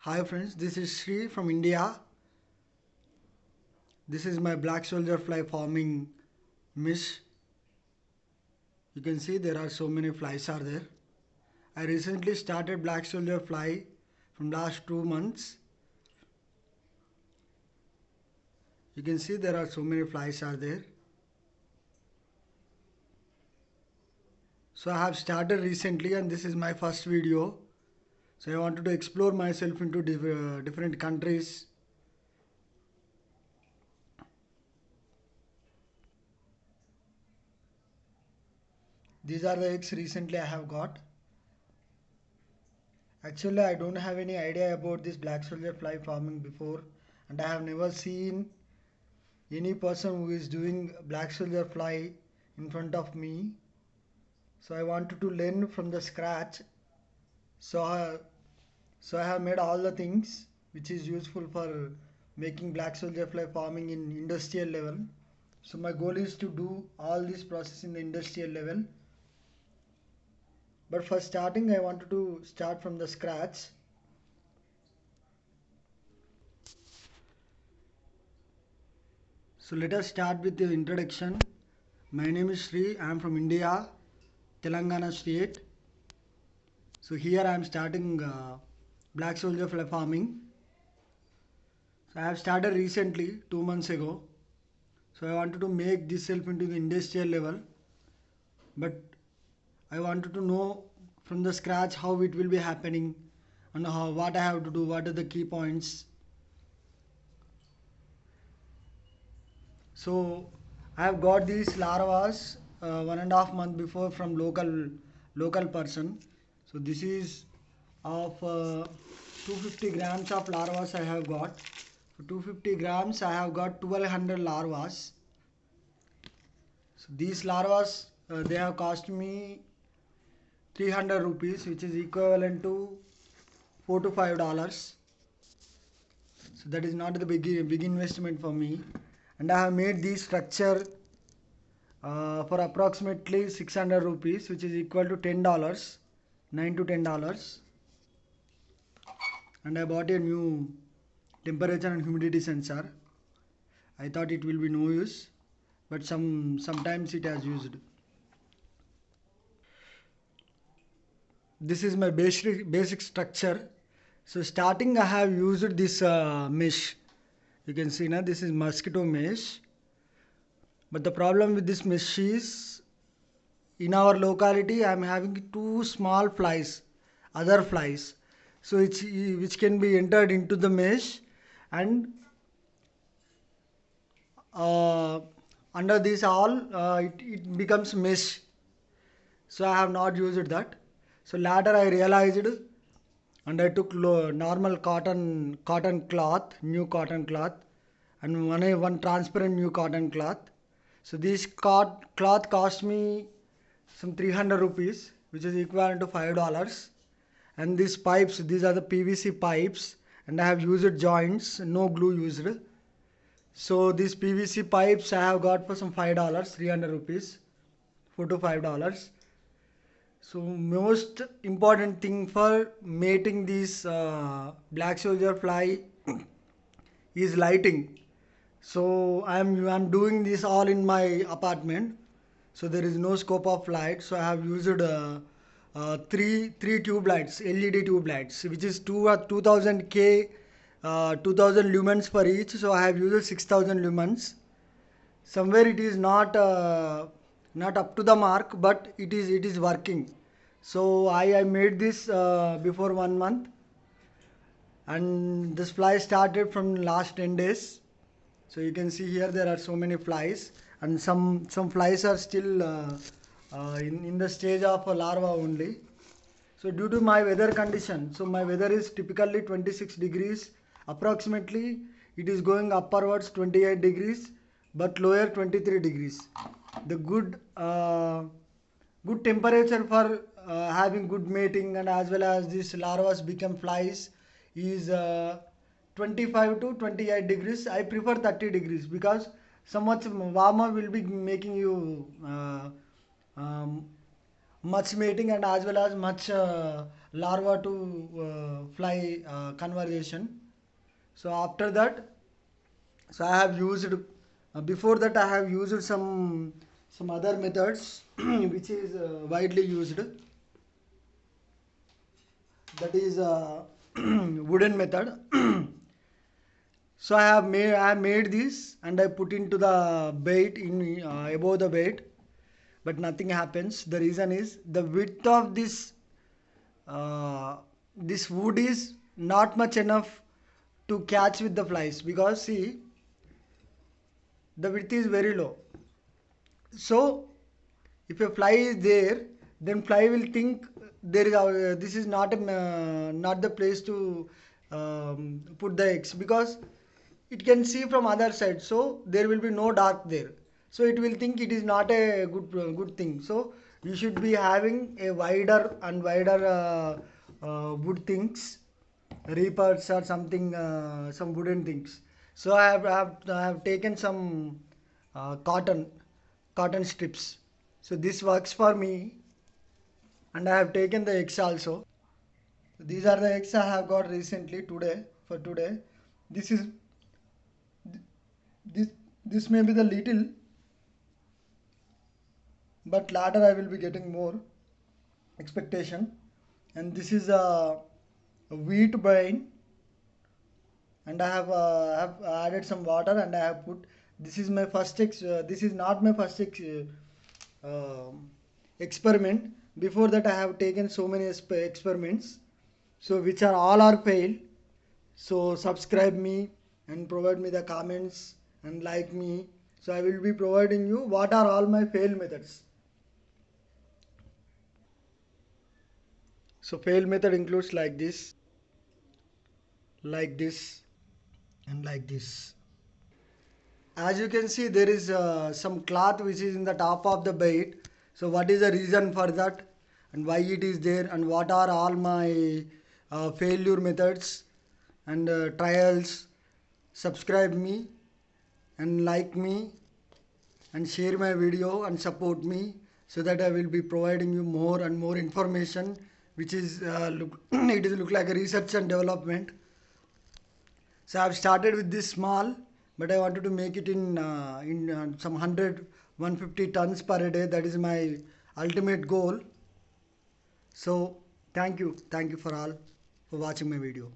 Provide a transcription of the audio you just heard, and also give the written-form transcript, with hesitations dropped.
Hi friends, this is Sri from India. This is my black soldier fly farming mesh. You can see there are so many flies are there. I recently started black soldier fly from last 2 months. You can see there are so many flies are there. So I have started recently and this is my first video. So I wanted to explore myself into different countries. These are the eggs recently I have got. Actually, I don't have any idea about this black soldier fly farming before, and I have never seen any person who is doing black soldier fly in front of me. So I wanted to learn from the scratch. So I have made all the things which is useful for making black soldier fly farming in industrial level. So my goal is to do all this process in the industrial level. But for starting, I wanted to start from the scratch. So let us start with the introduction. My name is Sri. I am from India, Telangana state. So here I am starting black soldier fly farming. So I have started recently 2 months ago. So I wanted to make this self into the industrial level, but I wanted to know from the scratch how it will be happening and how what I have to do, what are the key points. So I have got these larvas 1.5 months before from local person. So this is of 250 grams of larvas I have got. For 250 grams I have got 1200 larvas. So these larvas they have cost me 300 rupees, which is equivalent to $4 to $5. So that is not the big investment for me, and I have made this structure for approximately 600 rupees, which is equal to $10, $9 to $10. And I bought a new temperature and humidity sensor. I thought it will be no use, but sometimes it has used. This is my basic structure. So starting I have used this mesh. You can see now this is mosquito mesh. But the problem with this mesh is in our locality I am having two small flies, other flies. So which can be entered into the mesh, and uh, under this all it becomes mesh. So I have not used that. So later I realized, and I took normal cotton cloth, new cotton cloth, and one transparent new cotton cloth. So this cloth cost me some 300 rupees, which is equivalent to $5. And these pipes, these are the PVC pipes, and I have used joints, no glue used. So these PVC pipes I have got for some $5, 300 rupees, $4 to $5. So most important thing for mating this black soldier fly is lighting. So I'm doing this all in my apartment. So there is no scope of light. So I have used three tube lights, LED tube lights, which is 2000 K, 2000 lumens per each. So I have used 6000 lumens. Somewhere it is not up to the mark, but it is working. So I made this before 1 month, and this fly started from last 10 days. So you can see here there are so many flies, and some flies are still in the stage of a larva only. So due to my weather condition, so my weather is typically 26 degrees approximately. It is going upwards 28 degrees, but lower 23 degrees. The good temperature for having good mating, and as well as these larvas become flies, is 25 to 28 degrees. I prefer 30 degrees because so much warmer will be making you um, much mating and as well as much larva to fly conversation. So after that, so I have used before that I have used some other methods which is widely used, that is wooden method. So I have made this and I put into the bait in above the bait, but nothing happens. The reason is the width of this wood is not much enough to catch with the flies, because see, the width is very low. So if a fly is there, then fly will think there is this is not the place to put the eggs, because it can see from other side, so there will be no dark there, so it will think it is not a good thing. So you should be having a wider and wider wood things, reapers or something, some wooden things. So I have taken some cotton strips. So this works for me, and I have taken the eggs also. These are the eggs I have got recently today, for today. This is this this may be the little, but later I will be getting more expectation. And this is a wheat brain, and I have added some water and I have put. This is my first this is not my first experiment. Before that, I have taken so many experiments, so which are all are failed. So subscribe me and provide me the comments and like me. So I will be providing you what are all my failed methods. So failed method includes like this, and like this. As you can see, there is some cloth which is in the top of the bait. So what is the reason for that, and why it is there, and what are all my failure methods and trials. Subscribe me and like me and share my video and support me, so that I will be providing you more and more information, which is it is look like a research and development. So I've started with this small, but I wanted to make it in some 150 tons per day. That is my ultimate goal. So thank you for all for watching my video.